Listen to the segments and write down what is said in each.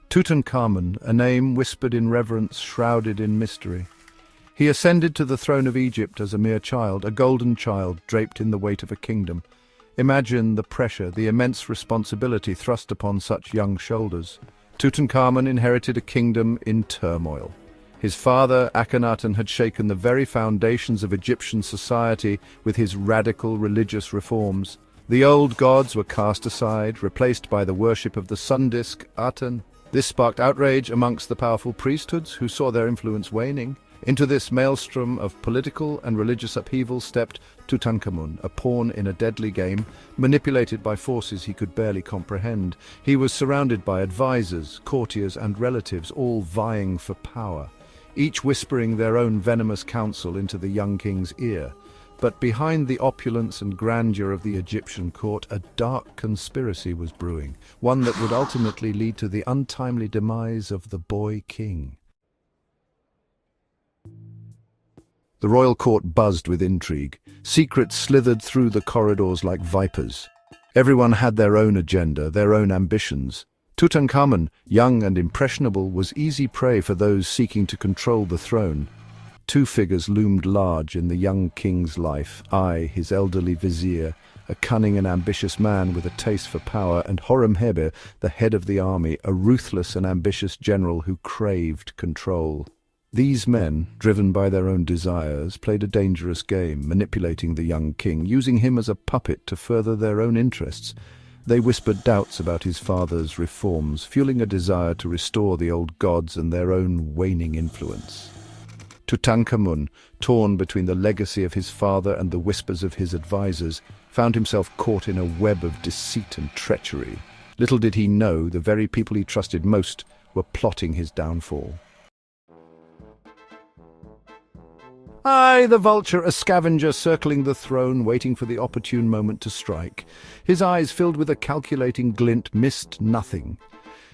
Tutankhamun, a name whispered in reverence, shrouded in mystery. He ascended to the throne of Egypt as a mere child, a golden child draped in the weight of a kingdom. Imagine the pressure, the immense responsibility thrust upon such young shoulders. Tutankhamun inherited a kingdom in turmoil. His father, Akhenaten, had shaken the very foundations of Egyptian society with his radical religious reforms. The old gods were cast aside, replaced by the worship of the sun disk, Aten. This sparked outrage amongst the powerful priesthoods who saw their influence waning. Into this maelstrom of political and religious upheaval stepped Tutankhamun, a pawn in a deadly game, manipulated by forces he could barely comprehend. He was surrounded by advisors, courtiers and relatives, all vying for power, each whispering their own venomous counsel into the young king's ear. But behind the opulence and grandeur of the Egyptian court, a dark conspiracy was brewing, one that would ultimately lead to the untimely demise of the boy king. The royal court buzzed with intrigue. Secrets slithered through the corridors like vipers. Everyone had their own agenda, their own ambitions. Tutankhamun, young and impressionable, was easy prey for those seeking to control the throne. Two figures loomed large in the young king's life: I, his elderly vizier, a cunning and ambitious man with a taste for power, and Horemheb, the head of the army, a ruthless and ambitious general who craved control. These men, driven by their own desires, played a dangerous game, manipulating the young king, using him as a puppet to further their own interests. They whispered doubts about his father's reforms, fueling a desire to restore the old gods and their own waning influence. Tutankhamun, torn between the legacy of his father and the whispers of his advisors, found himself caught in a web of deceit and treachery. Little did he know the very people he trusted most were plotting his downfall. I, the vulture, a scavenger circling the throne, waiting for the opportune moment to strike. His eyes, filled with a calculating glint, missed nothing.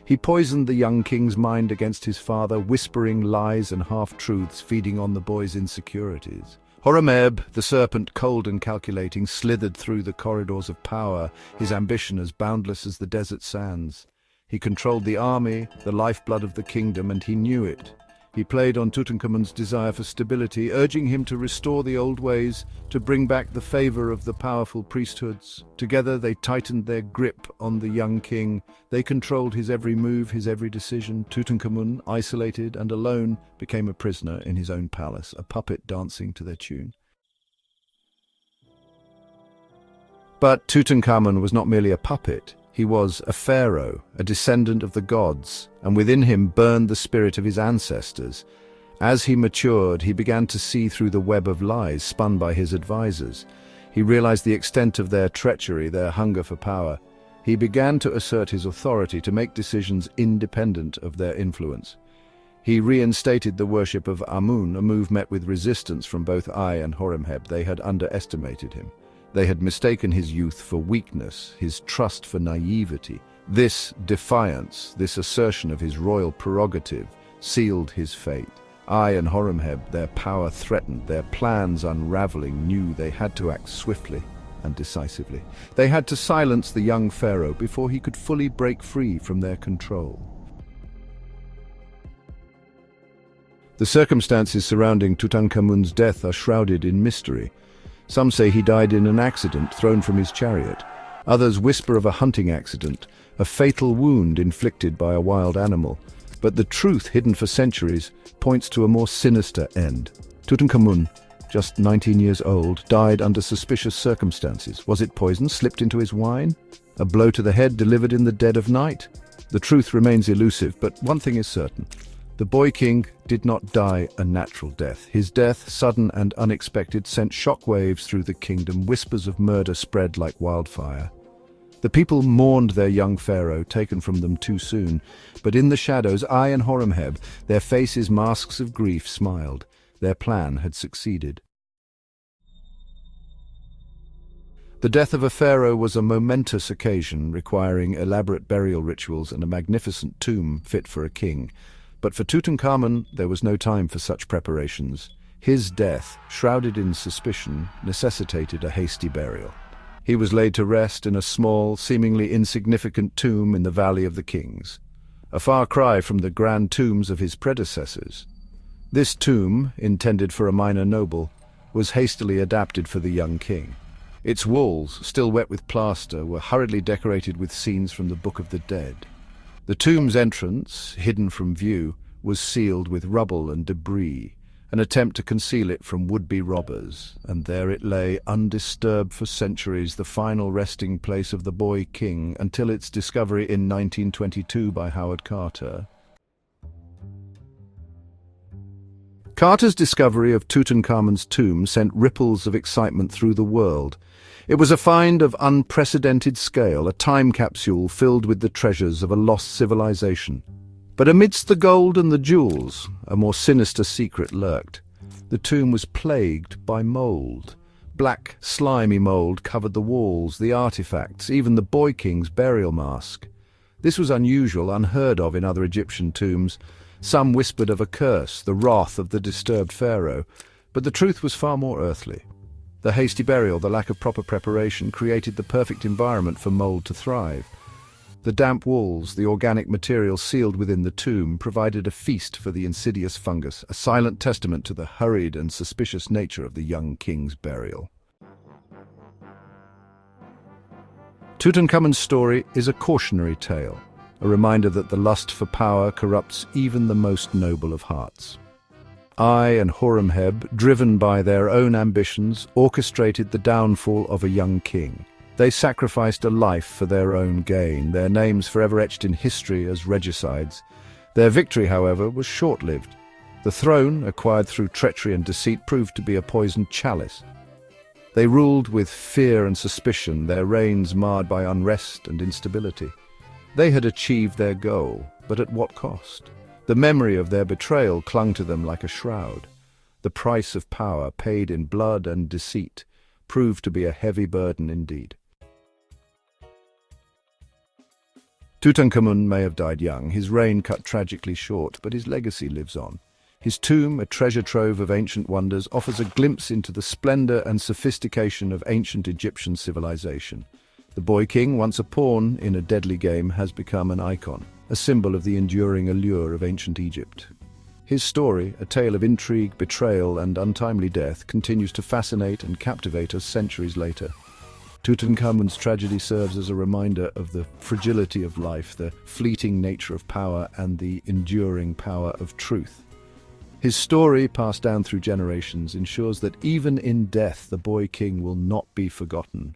He poisoned the young king's mind against his father, whispering lies and half-truths, feeding on the boy's insecurities. Horemheb, the serpent, cold and calculating, slithered through the corridors of power, his ambition as boundless as the desert sands. He controlled the army, the lifeblood of the kingdom, and he knew it. He played on Tutankhamun's desire for stability, urging him to restore the old ways, to bring back the favor of the powerful priesthoods. Together they tightened their grip on the young king. They controlled his every move, his every decision. Tutankhamun, isolated and alone, became a prisoner in his own palace, a puppet dancing to their tune. But Tutankhamun was not merely a puppet. He was a pharaoh, a descendant of the gods, and within him burned the spirit of his ancestors. As he matured, he began to see through the web of lies spun by his advisors. He realized the extent of their treachery, their hunger for power. He began to assert his authority, to make decisions independent of their influence. He reinstated the worship of Amun, a move met with resistance from both Ai and Horemheb. They had underestimated him. They had mistaken his youth for weakness, his trust for naivety. This defiance, this assertion of his royal prerogative, sealed his fate. Ai and Horemheb, their power threatened, their plans unraveling, knew they had to act swiftly and decisively. They had to silence the young pharaoh before he could fully break free from their control. The circumstances surrounding Tutankhamun's death are shrouded in mystery. Some say he died in an accident, thrown from his chariot. Others whisper of a hunting accident, a fatal wound inflicted by a wild animal. But the truth, hidden for centuries, points to a more sinister end. Tutankhamun, just 19 years old, died under suspicious circumstances. Was it poison slipped into his wine? A blow to the head delivered in the dead of night? The truth remains elusive, but one thing is certain. The boy king did not die a natural death. His death, sudden and unexpected, sent shockwaves through the kingdom. Whispers of murder spread like wildfire. The people mourned their young pharaoh, taken from them too soon. But in the shadows, Ai and Horemheb, their faces masks of grief, smiled. Their plan had succeeded. The death of a pharaoh was a momentous occasion, requiring elaborate burial rituals and a magnificent tomb fit for a king. But for Tutankhamun, there was no time for such preparations. His death, shrouded in suspicion, necessitated a hasty burial. He was laid to rest in a small, seemingly insignificant tomb in the Valley of the Kings. a far cry from the grand tombs of his predecessors. This tomb, intended for a minor noble, was hastily adapted for the young king. Its walls, still wet with plaster, were hurriedly decorated with scenes from the Book of the Dead. The tomb's entrance, hidden from view, was sealed with rubble and debris, an attempt to conceal it from would-be robbers, and there it lay undisturbed for centuries, the final resting place of the boy king, until its discovery in 1922 by Howard Carter. Carter's discovery of Tutankhamun's tomb sent ripples of excitement through the world. It was a find of unprecedented scale, a time capsule filled with the treasures of a lost civilization. But amidst the gold and the jewels, a more sinister secret lurked. The tomb was plagued by mold. Black, slimy mold covered the walls, the artifacts, even the boy king's burial mask. This was unusual, unheard of in other Egyptian tombs. Some whispered of a curse, the wrath of the disturbed pharaoh, but the truth was far more earthly. The hasty burial, the lack of proper preparation, created the perfect environment for mold to thrive. The damp walls, the organic material sealed within the tomb, provided a feast for the insidious fungus, a silent testament to the hurried and suspicious nature of the young king's burial. Tutankhamun's story is a cautionary tale, a reminder that the lust for power corrupts even the most noble of hearts. Ai and Horemheb, driven by their own ambitions, orchestrated the downfall of a young king. They sacrificed a life for their own gain, their names forever etched in history as regicides. Their victory, however, was short-lived. The throne, acquired through treachery and deceit, proved to be a poisoned chalice. They ruled with fear and suspicion, their reigns marred by unrest and instability. They had achieved their goal, but at what cost? The memory of their betrayal clung to them like a shroud. The price of power, paid in blood and deceit, proved to be a heavy burden indeed. Tutankhamun may have died young, his reign cut tragically short, but his legacy lives on. His tomb, a treasure trove of ancient wonders, offers a glimpse into the splendor and sophistication of ancient Egyptian civilization. The boy king, once a pawn in a deadly game, has become an icon, a symbol of the enduring allure of ancient Egypt. His story, a tale of intrigue, betrayal, and untimely death, continues to fascinate and captivate us centuries later. Tutankhamun's tragedy serves as a reminder of the fragility of life, the fleeting nature of power, and the enduring power of truth. His story, passed down through generations, ensures that even in death the boy king will not be forgotten.